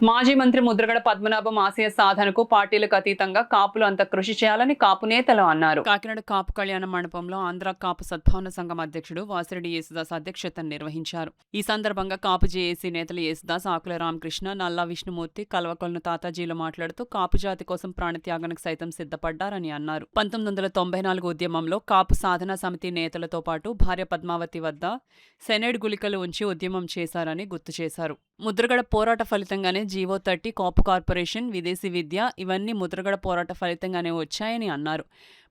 మాజీ మంత్రి ముద్రగడ పద్మనాభం ఆశయ సాధనకు పార్టీలకు అతీతంగా కాపులు అంత కృషి చేయాలని కాపు నేతలు అన్నారు. కాకినాడ కాపు కళ్యాణ మండపంలో ఆంధ్ర కాపు సద్భావన సంఘం అధ్యక్షుడు వాసిరెడ్డి యేసుదాస్ అధ్యక్షతన నిర్వహించారు. ఈ సందర్భంగా కాపు జేఏసీ నేతలు యేసుదాస్, ఆకుల రామకృష్ణ, నల్లా విష్ణుమూర్తి, కల్వకొలను తాతాజీలు మాట్లాడుతూ కాపు జాతి కోసం ప్రాణత్యాగానికి సైతం సిద్ధపడ్డారని అన్నారు. 1994 ఉద్యమంలో కాపు సాధనా సమితి నేతలతో పాటు భార్య పద్మావతి వద్ద సెనేడ్ గుళికలు ఉంచి ఉద్యమం చేశారని గుర్తు చేశారు. ముద్రగడ పోరాట ఫలితంగానే జీవో 30, కాపు కార్పొరేషన్, విదేశీ విద్య ఇవన్నీ ముద్రగడ పోరాట ఫలితంగానే వచ్చాయని అన్నారు.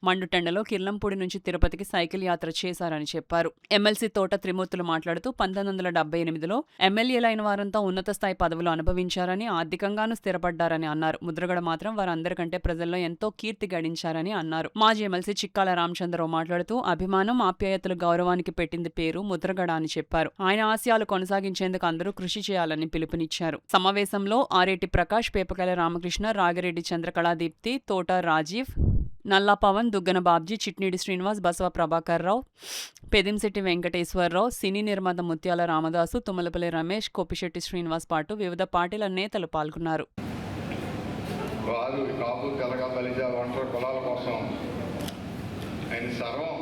మండుటెండలో కిర్లంపూడి నుంచి తిరుపతికి సైకిల్ యాత్ర చేశారని చెప్పారు. ఎమ్మెల్సీ తోట త్రిమూర్తులు మాట్లాడుతూ 1978లో ఎమ్మెల్యేలైన వారంతా ఉన్నత స్థాయి పదవులు అనుభవించారని, ఆర్థికంగానూ స్థిరపడ్డారని అన్నారు. ముద్రగడ మాత్రం వారందరికంటే ప్రజల్లో ఎంతో కీర్తి గడించారని అన్నారు. మాజీ ఎమ్మెల్సీ చిక్కాల రామచంద్రరావు మాట్లాడుతూ అభిమానం, ఆప్యాయతలు, గౌరవానికి పెట్టింది పేరు ముద్రగడ అని చెప్పారు. ఆయన ఆశయాలు కొనసాగించేందుకు అందరూ కృషి చేయాలని పిలుపునిచ్చారు. సమావేశంలో ఆరేటి ప్రకాష్, పేపకాయల రామకృష్ణ, రాగిరెడ్డి చంద్రకళాదీప్తి, తోట రాజీవ్, నల్లా పవన్, దుగ్గన బాబ్జీ, చిట్నీడి శ్రీనివాస్, బసవ ప్రభాకర్ రావు, పెదింశెట్టి వెంకటేశ్వరరావు, సినీ నిర్మాత ముత్యాల రామదాసు, తుమ్మలపల్లి రమేష్, కోపిశెట్టి శ్రీనివాస్ పాటు వివిధ పార్టీల నేతలు పాల్గొన్నారు. వారు కాపు, తెలగ, బలిజ, ఒంటరి కులాల కోసం ఆయన సర్వం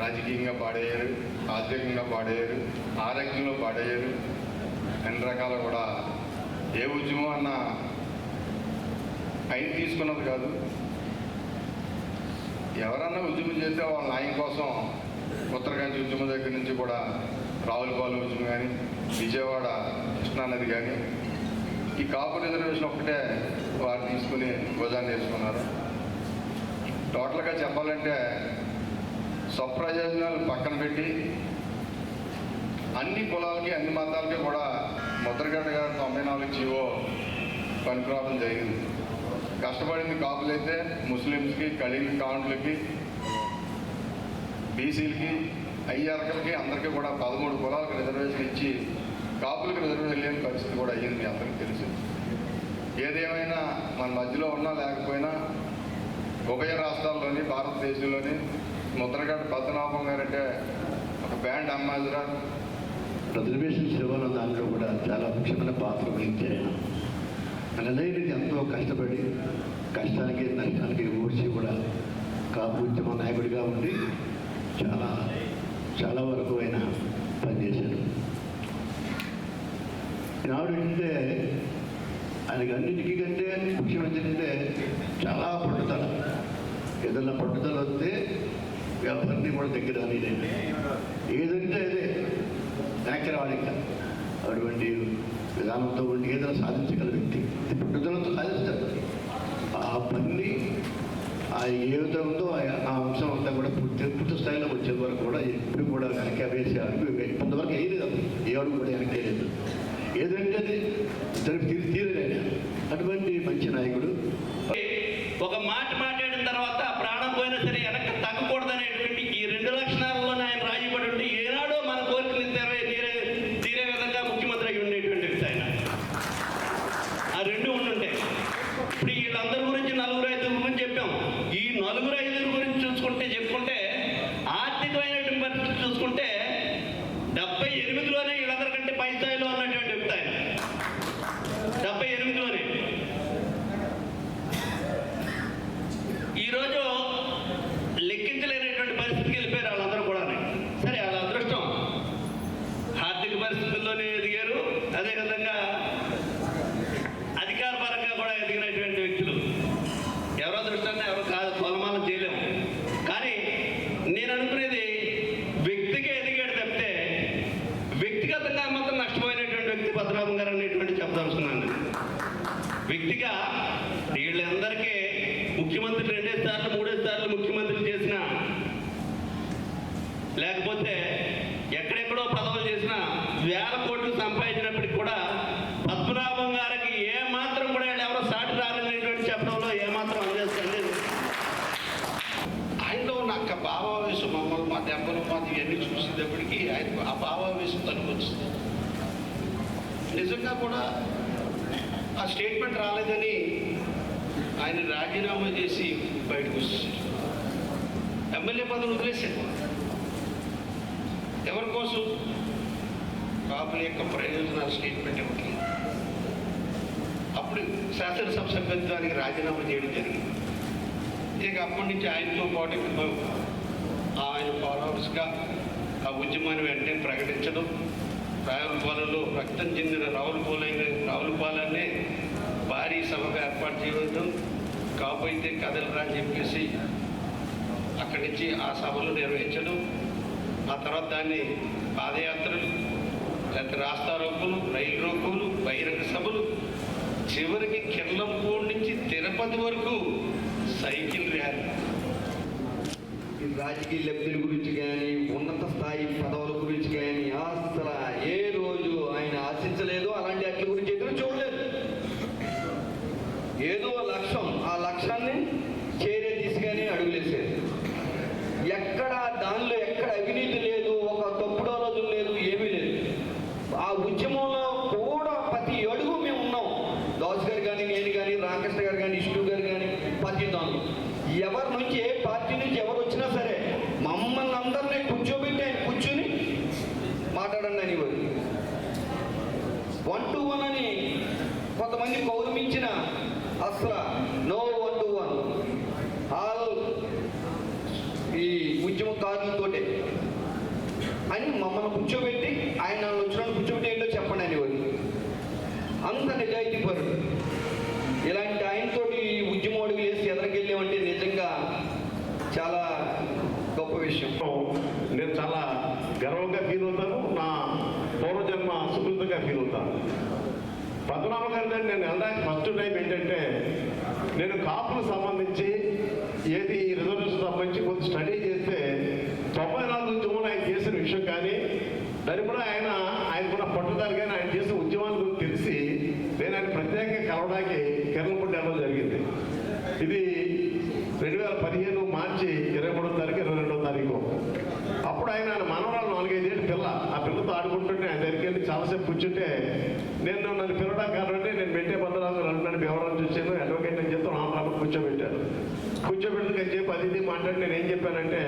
రాజకీయంగా పాడేయారు, ఆర్థికంగా పాడేయారు, ఆరోగ్యంలో పాడేయారు. అన్ని రకాలు కూడా ఏ ఉద్యమం అన్నా ఆయన తీసుకున్నది కాదు. ఎవరన్నా ఉద్యమం చేస్తే వాళ్ళ న్యాయం కోసం ఉత్తరకాంచి ఉద్యమం దగ్గర నుంచి కూడా రావులపాలెం ఉద్యమం కానీ, విజయవాడ కృష్ణానది కానీ, ఈ కాపు రిజర్వేషన్ ఒక్కటే వారు తీసుకుని భుజాన్ని వేసుకున్నారు. టోటల్గా చెప్పాలంటే స్వప్రయోజనాలు పక్కన పెట్టి అన్ని కులాలకి, అన్ని మతాలకి కూడా ముద్రగడ గారు 94 జీవో పనికిరావడం జరిగింది. కష్టపడింది కాపులైతే ముస్లిమ్స్కి, కళింగ కాండ్లకి, బీసీలకి, అయ్యర్కలకి అందరికీ కూడా 13 కులాలకు రిజర్వేషన్ ఇచ్చి కాపులకు రిజర్వేషన్ లేని పరిస్థితి కూడా అయ్యింది. మీ అందరికీ తెలుసు. ఏదేమైనా మన మధ్యలో ఉన్నా లేకపోయినా ఉభయ రాష్ట్రాల్లోని, భారతదేశంలోని ముద్రగడ పద్మనాభం గారు అంటే ఒక బ్యాండ్ అంబాసిడర్. రిజర్వేషన్ సేవల దాంట్లో కూడా చాలా ముఖ్యమైన పాత్ర వహించారు. అనేది ఎంతో కష్టపడి కష్టానికి నష్టానికి ఊడ్చి కూడా కాపు ఉద్యమ నాయకుడిగా ఉండి చాలా వరకు ఆయన పనిచేశాడు. ఈనాడు అంటే ఆయనకి అన్నిటికీ కంటే ముఖ్యమైనది ఏంటంటే చాలా పట్టుదల. ఏదన్నా పట్టుదల వస్తే ఎవరిని కూడా దగ్గర అనేది ఏదంటే అదే నేచరాలిక అటువంటి విధానంతో ఉండి ఏదైనా సాధించగల వ్యక్తి పట్టుదలతో సాధిస్తారు. ఆ పని ఆ ఏదో ఉందో ఆ అంశం అంతా కూడా పూర్తి స్థాయిలో వచ్చే వరకు కూడా ఎప్పుడు కూడా వెనక వేసే అడుగు కొంతవరకు వేయలేదు. ఏ అడుగు కూడా వెనక వేయలేదు. ఏదంటే అది తీరలేని అటువంటి మంచి నాయకుడు. ఒక మాట మాట్లాడిన తర్వాత ప్రాణం పోయినా సరే వెనక్కి తగ్గకూడదనేటువంటి ఈ 2 లక్షణాలలో ఆయన రాజీపడి ఉంటే ఏనాడో మన కోరికలు తీరే విధంగా ముఖ్యమంత్రి అయి ఉండేటువంటి వ్యక్తి ఆయన. ఆ 2 ఉండుంటే ఇప్పుడు వీళ్ళందరి గురించి 4-5 గురించి చెప్పాం. ఈ 4-5 గురించి చెప్పుకుంటే ఆర్థికమైనటువంటి పరిస్థితి చూసుకుంటే 78లోనే వీళ్ళందరికంటే పై స్థాయిలో ఉన్నటువంటి వ్యక్తి ఆయన. 78లోనే ఈరోజు లెక్కించలేనటువంటి పరిస్థితికి వెళ్ళిపోయారు వాళ్ళందరూ కూడా. సరే, వాళ్ళ అదృష్టం ఆర్థిక పరిస్థితుల్లోనే ఎదిగారు. అదేవిధంగా అధికార పరంగా కూడా ఎదిగినటువంటి వ్యక్తులు. ఎవరో అదృష్టాన్ని ఎవరు కాదు, కొలమానం చేయలేము. కానీ నేను అనుకునేది వ్యక్తిగా ఎదిగాడు తప్పితే వ్యక్తిగతంగా మాత్రం నష్టపోయినటువంటి వ్యక్తి పద్మనాభం గారు అనేటువంటి చెప్పదలుచుకున్నాను. వ్యక్తిగా వీళ్ళందరికీ ముఖ్యమంత్రి 2 సార్లు 3 సార్లు ముఖ్యమంత్రులు చేసిన, లేకపోతే ఎక్కడెక్కడో పదవులు చేసిన, వేల కోట్లు సంపాదించినప్పటికి కూడా పద్మనాభం గారికి ఏమాత్రం కూడా ఎవరో సాటి రాలేనటువంటి చెప్పడంలో ఏమాత్రం అందజేస్తుంది. ఆయనలో నాకు భావావేశం మమ్మల్ని మా దెబ్బలు మాది ఇవన్నీ చూసేటప్పటికీ ఆయన ఆ భావావేశం తనకు వచ్చింది. నిజంగా కూడా ఆ స్టేట్మెంట్ రాలేదని ఆయన రాజీనామా చేసి బయటకు వచ్చేసారు. ఎమ్మెల్యే పదవి వదిలేశారు. ఎవరి కోసం? కాపుల యొక్క ప్రయోజనాలు స్టేట్మెంట్ ఇవ్వట్లేదు. శాసనసభ సభ్యత్వానికి రాజీనామా చేయడం జరిగింది. ఇక అప్పటి నుంచి ఆయనతో పాటు ఆయన ఫాలోవర్స్గా ఆ ఉద్యమాన్ని వెంటనే ప్రకటించడం, రావులపాలెంలో రక్తం చెందిన రావులపాలెన్నే భారీ సభగా ఏర్పాటు చేయడం, కాపు అయితే కదలరా అని చెప్పేసి అక్కడి నుంచి ఆ సభలు నిర్వహించడం, ఆ తర్వాత దాన్ని పాదయాత్రలు, లేకపోతే రాస్తా రోకులు, రైలు రోకులు, బహిరంగ సభలు, చివరికి కిర్లంపూడి నుంచి తిరుపతి వరకు సైకిల్ ర్యాలీ. ఈ రాజకీయ లబ్ధుల గురించి కానీ ఉన్నత స్థాయి పదవుల గురించి కానీ అసలు ఏ రోజు ఆయన ఆశించలేదు. అలాంటి వాటి గురించి ఎదురు చూడలేదు. ఏదో లక్ష్యం, ఆ లక్ష్యాన్ని చేరే దిశగానే అడుగులేసేది. ఎక్కడ దానిలో ఎక్కడ అవినీతి లేదు, ఒక తప్పుడు ఆలోచన లేదు, ఏమీ లేదు. ఆ ఉద్యమంలో కూడా ప్రతి అడుగు మేము ఉన్నాం. దాస్ గారు కానీ, నేను కానీ, రామకృష్ణ గారు కానీ, విష్ణు గారు కానీ, ప్రతి దానిలో ఎవరి నుంచి ఏ పార్టీ నుంచి ఎవరు వచ్చినా సరే మమ్మల్ని అందరినీ కూర్చోబెట్టి ఆయన కూర్చొని మాట్లాడండి అనేవారు. 1 to 1 అని కొంతమంది గౌరవించిన అసలు నో 1 to 1 ఆల్ ఈ ఉద్యమకారులతోటే అని మమ్మల్ని కూర్చోబెట్టి ఆయన వచ్చిన కూర్చోబెట్టి ఏంటో చెప్పండి అనేవారు. అంత నిజాయితీ పరుడు. ఇలాంటి ఆయనతోటి ఉద్యమం అడుగు వేసి ఎదరికెళ్ళామంటే నిజంగా చాలా గొప్ప విషయం. నేను చాలా గర్వంగా ఫీల్ అవుతాను. నా పూర్వజన్మ సుకృతంగా ఫీల్ అవుతాను. పద్మనాభ గారి నేను వెళ్ళడానికి ఫస్ట్ టైం ఏంటంటే, నేను కాపులకు సంబంధించి ఏది రిజర్వేషన్ సంబంధించి కొంచెం స్టడీ చేస్తే 94 ఉద్యమంలో ఆయన చేసిన విషయం కానీ, దాని కూడా ఆయనకున్న పట్టుదల కానీ, ఆయన చేసిన ఉద్యమాల గురించి తెలిసి నేను ఆయన ప్రత్యేకంగా కలవడానికి కిర్లంపూడి వెళ్ళడం జరిగింది. ఇది 2015 మార్చి 23వ తారీఖు 22వ తారీఖు. అప్పుడు ఆయన మనవరాలు 4-5 ఏళ్ళ పిల్ల, ఆ పిల్లతో ఆడుకుంటుంటే ఆయన దగ్గరికి వెళ్ళి చాలాసేపు కూర్చుంటే, నన్ను పిల్లడానికి కావాలంటే నేను పెట్టే బద్దరాలు నన్ను వివరాలు చూసాను, అడ్వకేట్ అని చెప్తాను రామరామని కూర్చోబెట్టాను. కూర్చోబెట్టిన చెప్పి అది మాట్లాడి నేను ఏం చెప్పానంటే,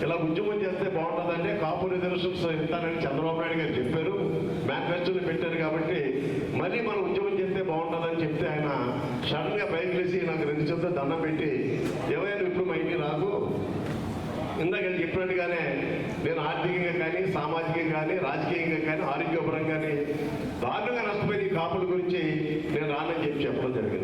ఇలా ఉద్యమం చేస్తే బాగుంటుందంటే కాపు రిజర్వేషన్స్ ఇస్తానని చంద్రబాబు నాయుడు గారు చెప్పారు, మేనిఫెస్టోలో పెట్టారు, కాబట్టి మళ్ళీ మనం ఉద్యమం చేస్తే బాగుంటుందని చెప్తే ఆయన సడన్గా బైక్ వేసి నాకు 2 చేతులు దండం పెట్టి, ఏమైనా ఇప్పుడు మైకి రాదు, ఇందాక చెప్పినట్టుగానే నేను ఆర్థికంగా కానీ, సామాజికంగా కానీ, రాజకీయంగా కానీ, ఆరోగ్యపరంగా కానీ దారుణంగా నష్టపోయి ఈ కాపుల గురించి నేను రానని చెప్పడం జరిగింది.